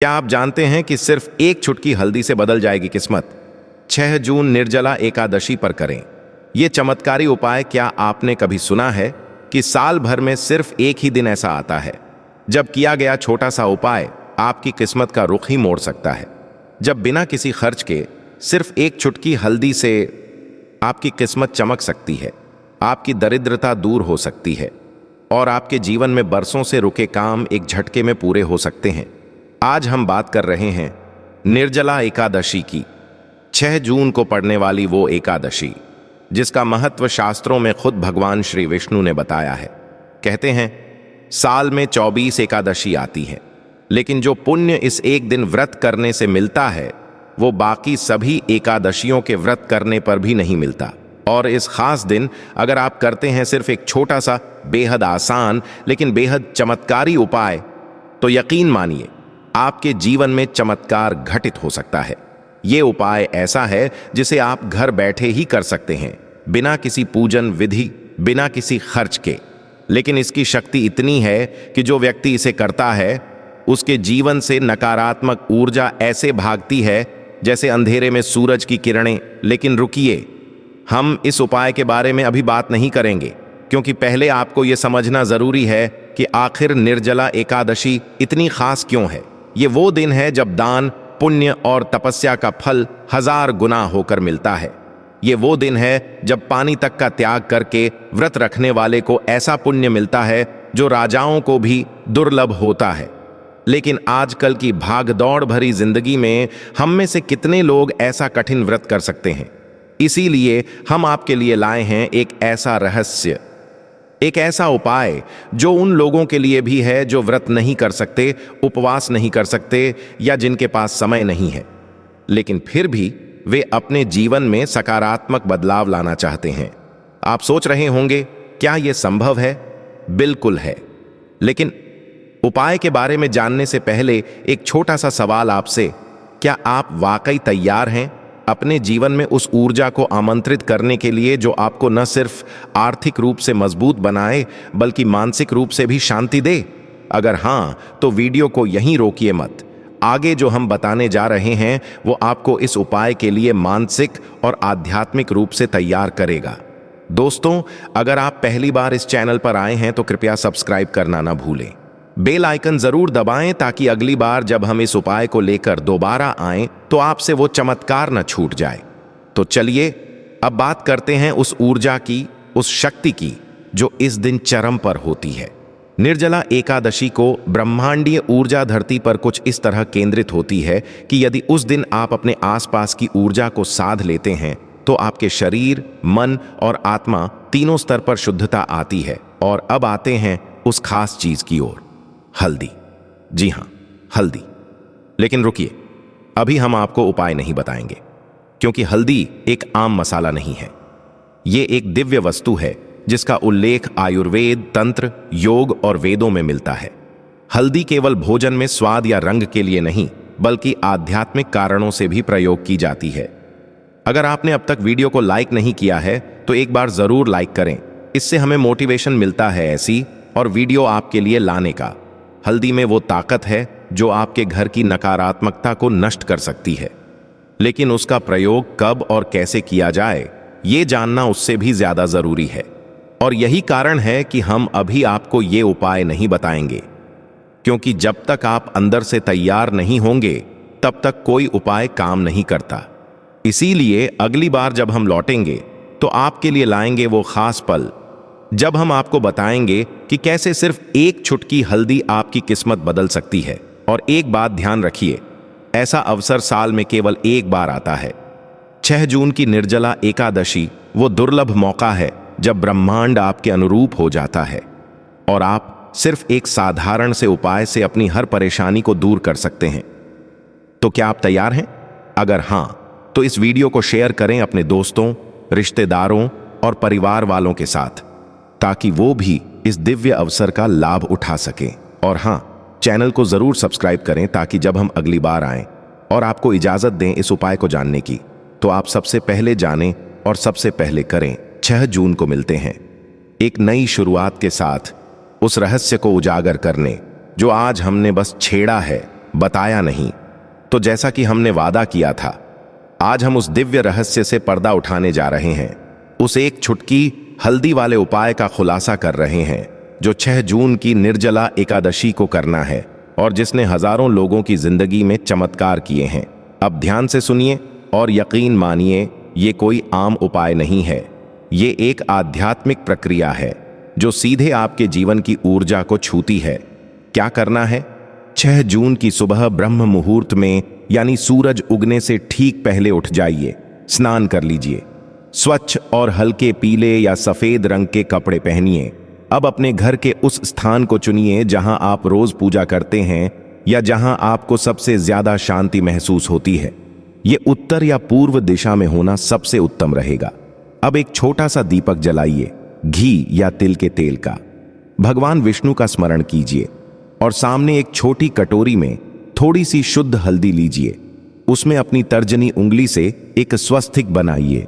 क्या आप जानते हैं कि सिर्फ एक चुटकी हल्दी से बदल जाएगी किस्मत? 6 जून निर्जला एकादशी पर करें ये चमत्कारी उपाय। क्या आपने कभी सुना है कि साल भर में सिर्फ एक ही दिन ऐसा आता है जब किया गया छोटा सा उपाय आपकी किस्मत का रुख ही मोड़ सकता है? जब बिना किसी खर्च के सिर्फ एक चुटकी हल्दी से आपकी किस्मत चमक सकती है, आपकी दरिद्रता दूर हो सकती है और आपके जीवन में बरसों से रुके काम एक झटके में पूरे हो सकते हैं। आज हम बात कर रहे हैं निर्जला एकादशी की। 6 जून को पड़ने वाली वो एकादशी जिसका महत्व शास्त्रों में खुद भगवान श्री विष्णु ने बताया है। कहते हैं साल में 24 एकादशी आती है, लेकिन जो पुण्य इस एक दिन व्रत करने से मिलता है वो बाकी सभी एकादशियों के व्रत करने पर भी नहीं मिलता। और इस खास दिन अगर आप करते हैं सिर्फ एक छोटा सा बेहद आसान लेकिन बेहद चमत्कारी उपाय, तो यकीन मानिए आपके जीवन में चमत्कार घटित हो सकता है। ये उपाय ऐसा है जिसे आप घर बैठे ही कर सकते हैं, बिना किसी पूजन विधि, बिना किसी खर्च के। लेकिन इसकी शक्ति इतनी है कि जो व्यक्ति इसे करता है उसके जीवन से नकारात्मक ऊर्जा ऐसे भागती है जैसे अंधेरे में सूरज की किरणें। लेकिन रुकिए, हम इस उपाय के बारे में अभी बात नहीं करेंगे, क्योंकि पहले आपको यह समझना जरूरी है कि आखिर निर्जला एकादशी इतनी खास क्यों है। ये वो दिन है जब दान, पुण्य और तपस्या का फल 1000 गुना होकर मिलता है। ये वो दिन है जब पानी तक का त्याग करके व्रत रखने वाले को ऐसा पुण्य मिलता है जो राजाओं को भी दुर्लभ होता है। लेकिन आजकल की भागदौड़ भरी जिंदगी में हम में से कितने लोग ऐसा कठिन व्रत कर सकते हैं? इसीलिए हम आपके लिए लाए हैं एक ऐसा रहस्य, एक ऐसा उपाय जो उन लोगों के लिए भी है जो व्रत नहीं कर सकते, उपवास नहीं कर सकते या जिनके पास समय नहीं है, लेकिन फिर भी वे अपने जीवन में सकारात्मक बदलाव लाना चाहते हैं। आप सोच रहे होंगे क्या यह संभव है? बिल्कुल है। लेकिन उपाय के बारे में जानने से पहले एक छोटा सा सवाल आपसे, क्या आप वाकई तैयार हैं अपने जीवन में उस ऊर्जा को आमंत्रित करने के लिए जो आपको न सिर्फ आर्थिक रूप से मजबूत बनाए बल्कि मानसिक रूप से भी शांति दे? अगर हां, तो वीडियो को यहीं रोकिए मत। आगे जो हम बताने जा रहे हैं वो आपको इस उपाय के लिए मानसिक और आध्यात्मिक रूप से तैयार करेगा। दोस्तों, अगर आप पहली बार इस चैनल पर आए हैं तो कृपया सब्सक्राइब करना ना भूलें। बेल आइकन जरूर दबाएं ताकि अगली बार जब हम इस उपाय को लेकर दोबारा आएं तो आपसे वो चमत्कार न छूट जाए। तो चलिए अब बात करते हैं उस ऊर्जा की, उस शक्ति की जो इस दिन चरम पर होती है। निर्जला एकादशी को ब्रह्मांडीय ऊर्जा धरती पर कुछ इस तरह केंद्रित होती है कि यदि उस दिन आप अपने आसपास की ऊर्जा को साध लेते हैं तो आपके शरीर, मन और आत्मा तीनों स्तर पर शुद्धता आती है। और अब आते हैं उस खास चीज की ओर, हल्दी। जी हां, हल्दी। लेकिन रुकिए, अभी हम आपको उपाय नहीं बताएंगे, क्योंकि हल्दी एक आम मसाला नहीं है। ये एक दिव्य वस्तु है जिसका उल्लेख आयुर्वेद, तंत्र, योग और वेदों में मिलता है। हल्दी केवल भोजन में स्वाद या रंग के लिए नहीं बल्कि आध्यात्मिक कारणों से भी प्रयोग की जाती है। अगर आपने अब तक वीडियो को लाइक नहीं किया है तो एक बार जरूर लाइक करें, इससे हमें मोटिवेशन मिलता है ऐसी और वीडियो आपके लिए लाने का। हल्दी में वो ताकत है जो आपके घर की नकारात्मकता को नष्ट कर सकती है, लेकिन उसका प्रयोग कब और कैसे किया जाए ये जानना उससे भी ज्यादा जरूरी है। और यही कारण है कि हम अभी आपको ये उपाय नहीं बताएंगे, क्योंकि जब तक आप अंदर से तैयार नहीं होंगे तब तक कोई उपाय काम नहीं करता। इसीलिए अगली बार जब हम लौटेंगे तो आपके लिए लाएंगे वो खास पल जब हम आपको बताएंगे कि कैसे सिर्फ एक चुटकी हल्दी आपकी किस्मत बदल सकती है। और एक बात ध्यान रखिए, ऐसा अवसर साल में केवल एक बार आता है। 6 जून की निर्जला एकादशी वो दुर्लभ मौका है जब ब्रह्मांड आपके अनुरूप हो जाता है और आप सिर्फ एक साधारण से उपाय से अपनी हर परेशानी को दूर कर सकते हैं। तो क्या आप तैयार हैं? अगर हां, तो इस वीडियो को शेयर करें अपने दोस्तों, रिश्तेदारों और परिवार वालों के साथ, ताकि वो भी इस दिव्य अवसर का लाभ उठा सकें। और हां, चैनल को जरूर सब्सक्राइब करें ताकि जब हम अगली बार आएं और आपको इजाजत दें इस उपाय को जानने की, तो आप सबसे पहले जानें और सबसे पहले करें। 6 जून को मिलते हैं एक नई शुरुआत के साथ, उस रहस्य को उजागर करने जो आज हमने बस छेड़ा है, बताया नहीं। तो जैसा कि हमने वादा किया था, आज हम उस दिव्य रहस्य से पर्दा उठाने जा रहे हैं। उस एक छुटकी हल्दी वाले उपाय का खुलासा कर रहे हैं जो 6 जून की निर्जला एकादशी को करना है और जिसने हजारों लोगों की जिंदगी में चमत्कार किए हैं। अब ध्यान से सुनिए और यकीन मानिए, ये कोई आम उपाय नहीं है। ये एक आध्यात्मिक प्रक्रिया है जो सीधे आपके जीवन की ऊर्जा को छूती है। क्या करना है? 6 जून की सुबह ब्रह्म मुहूर्त में, यानी सूरज उगने से ठीक पहले उठ जाइए, स्नान कर लीजिए, स्वच्छ और हल्के पीले या सफेद रंग के कपड़े पहनिए। अब अपने घर के उस स्थान को चुनिए जहां आप रोज पूजा करते हैं या जहां आपको सबसे ज्यादा शांति महसूस होती है। ये उत्तर या पूर्व दिशा में होना सबसे उत्तम रहेगा। अब एक छोटा सा दीपक जलाइए, घी या तिल के तेल का। भगवान विष्णु का स्मरण कीजिए और सामने एक छोटी कटोरी में थोड़ी सी शुद्ध हल्दी लीजिए। उसमें अपनी तर्जनी उंगली से एक स्वस्तिक बनाइए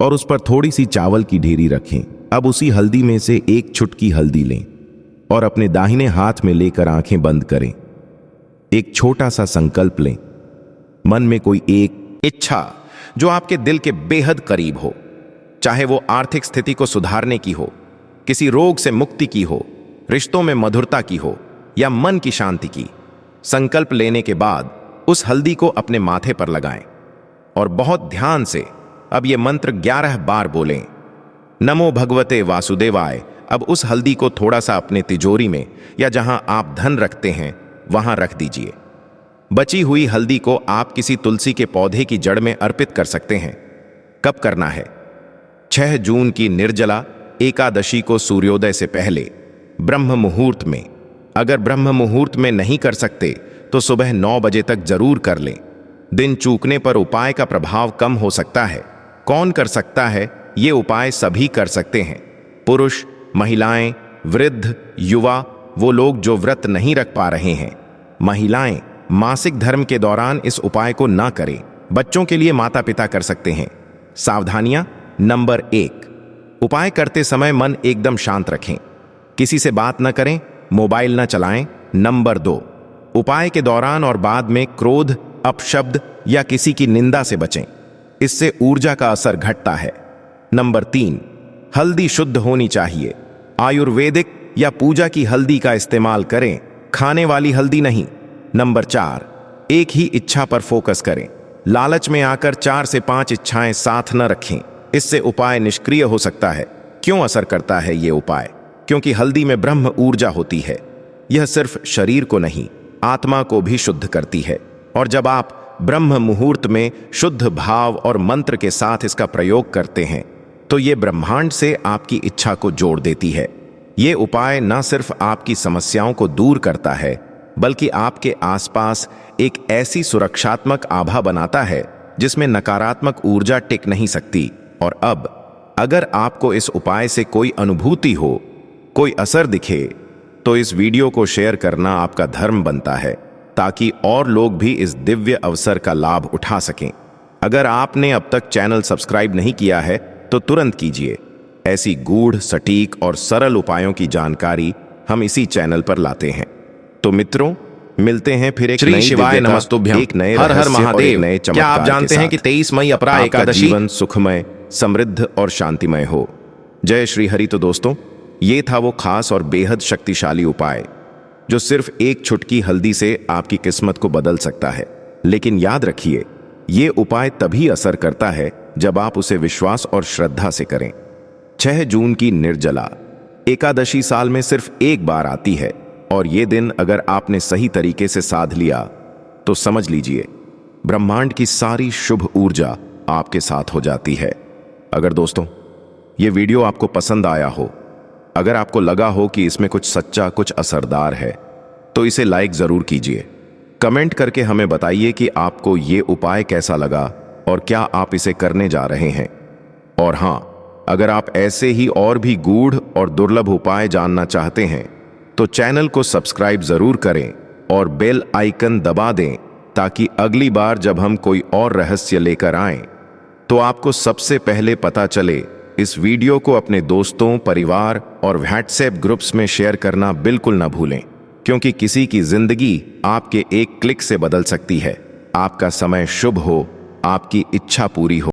और उस पर थोड़ी सी चावल की ढेरी रखें। अब उसी हल्दी में से एक चुटकी हल्दी लें और अपने दाहिने हाथ में लेकर आंखें बंद करें। एक छोटा सा संकल्प लें। मन में कोई एक इच्छा जो आपके दिल के बेहद करीब हो, चाहे वो आर्थिक स्थिति को सुधारने की हो, किसी रोग से मुक्ति की हो, रिश्तों में मधुरता की हो या मन की शांति की। संकल्प लेने के बाद उस हल्दी को अपने माथे पर लगाएं और बहुत ध्यान से अब ये मंत्र 11 बार बोलें। नमो भगवते वासुदेवाय। अब उस हल्दी को थोड़ा सा अपने तिजोरी में या जहां आप धन रखते हैं वहां रख दीजिए। बची हुई हल्दी को आप किसी तुलसी के पौधे की जड़ में अर्पित कर सकते हैं। कब करना है? 6 जून की निर्जला एकादशी को सूर्योदय से पहले ब्रह्म मुहूर्त में। अगर ब्रह्म मुहूर्त में नहीं कर सकते तो सुबह 9 बजे तक जरूर कर लें। दिन चूकने पर उपाय का प्रभाव कम हो सकता है। कौन कर सकता है? ये उपाय सभी कर सकते हैं। पुरुष, महिलाएं, वृद्ध, युवा, वो लोग जो व्रत नहीं रख पा रहे हैं। महिलाएं मासिक धर्म के दौरान इस उपाय को ना करें। बच्चों के लिए माता पिता कर सकते हैं। सावधानियां। नंबर 1, उपाय करते समय मन एकदम शांत रखें। किसी से बात न करें, मोबाइल न चलाएं। नंबर 2, उपाय के दौरान और बाद में क्रोध, अपशब्द या किसी की निंदा से बचें। इससे ऊर्जा का असर घटता है। नंबर 3, हल्दी शुद्ध होनी चाहिए। आयुर्वेदिक या पूजा की हल्दी का इस्तेमाल करें, खाने वाली हल्दी नहीं। नंबर 4, एक ही इच्छा पर फोकस करें। लालच में आकर 4 से 5 इच्छाएं साथ न रखें। इससे उपाय निष्क्रिय हो सकता है। क्यों असर करता है ये उपाय? क्योंकि हल्दी में ब्रह्म ऊर्जा होती है। यह सिर्फ शरीर को नहीं, आत्मा को भी शुद्ध करती है। और जब आप ब्रह्म मुहूर्त में शुद्ध भाव और मंत्र के साथ इसका प्रयोग करते हैं तो ये ब्रह्मांड से आपकी इच्छा को जोड़ देती है। ये उपाय न सिर्फ आपकी समस्याओं को दूर करता है, बल्कि आपके आसपास एक ऐसी सुरक्षात्मक आभा बनाता है जिसमें नकारात्मक ऊर्जा टिक नहीं सकती। और अब अगर आपको इस उपाय से कोई अनुभूति हो, कोई असर दिखे, तो इस वीडियो को शेयर करना आपका धर्म बनता है ताकि और लोग भी इस दिव्य अवसर का लाभ उठा सकें। अगर आपने अब तक चैनल सब्सक्राइब नहीं किया है तो तुरंत कीजिए। ऐसी गूढ़, सटीक और सरल उपायों की जानकारी हम इसी चैनल पर लाते हैं। तो मित्रों, मिलते हैं फिर एक श्री शिवाय नमस्तुभ्यं, एक नए हर हर रहस्य और महादेव। एक नए क्या चमत्कार आप जानते के हैं कि साथ 23 मई अपराह आपका एकादशी जीवन सुखमय, समृद्ध और शांतिमय हो। जय श्री हरि। तो दोस्तों, ये था वो खास और बेहद शक्तिशाली उपाय जो सिर्फ एक चुटकी हल्दी से आपकी किस्मत को बदल सकता है। लेकिन याद रखिए, ये उपाय तभी असर करता है जब आप उसे विश्वास और श्रद्धा से करें। 6 जून की निर्जला एकादशी साल में सिर्फ एक बार आती है और ये दिन अगर आपने सही तरीके से साध लिया तो समझ लीजिए ब्रह्मांड की सारी शुभ ऊर्जा आपके साथ हो जाती है। अगर दोस्तों ये वीडियो आपको पसंद आया हो, अगर आपको लगा हो कि इसमें कुछ सच्चा, कुछ असरदार है, तो इसे लाइक जरूर कीजिए। कमेंट करके हमें बताइए कि आपको ये उपाय कैसा लगा और क्या आप इसे करने जा रहे हैं। और हां, अगर आप ऐसे ही और भी गूढ़ और दुर्लभ उपाय जानना चाहते हैं तो चैनल को सब्सक्राइब जरूर करें और बेल आइकन दबा दें ताकि अगली बार जब हम कोई और रहस्य लेकर आएं तो आपको सबसे पहले पता चले। इस वीडियो को अपने दोस्तों, परिवार और व्हाट्सएप ग्रुप्स में शेयर करना बिल्कुल ना भूलें। क्योंकि किसी की जिंदगी आपके एक क्लिक से बदल सकती है। आपका समय शुभ हो, आपकी इच्छा पूरी हो।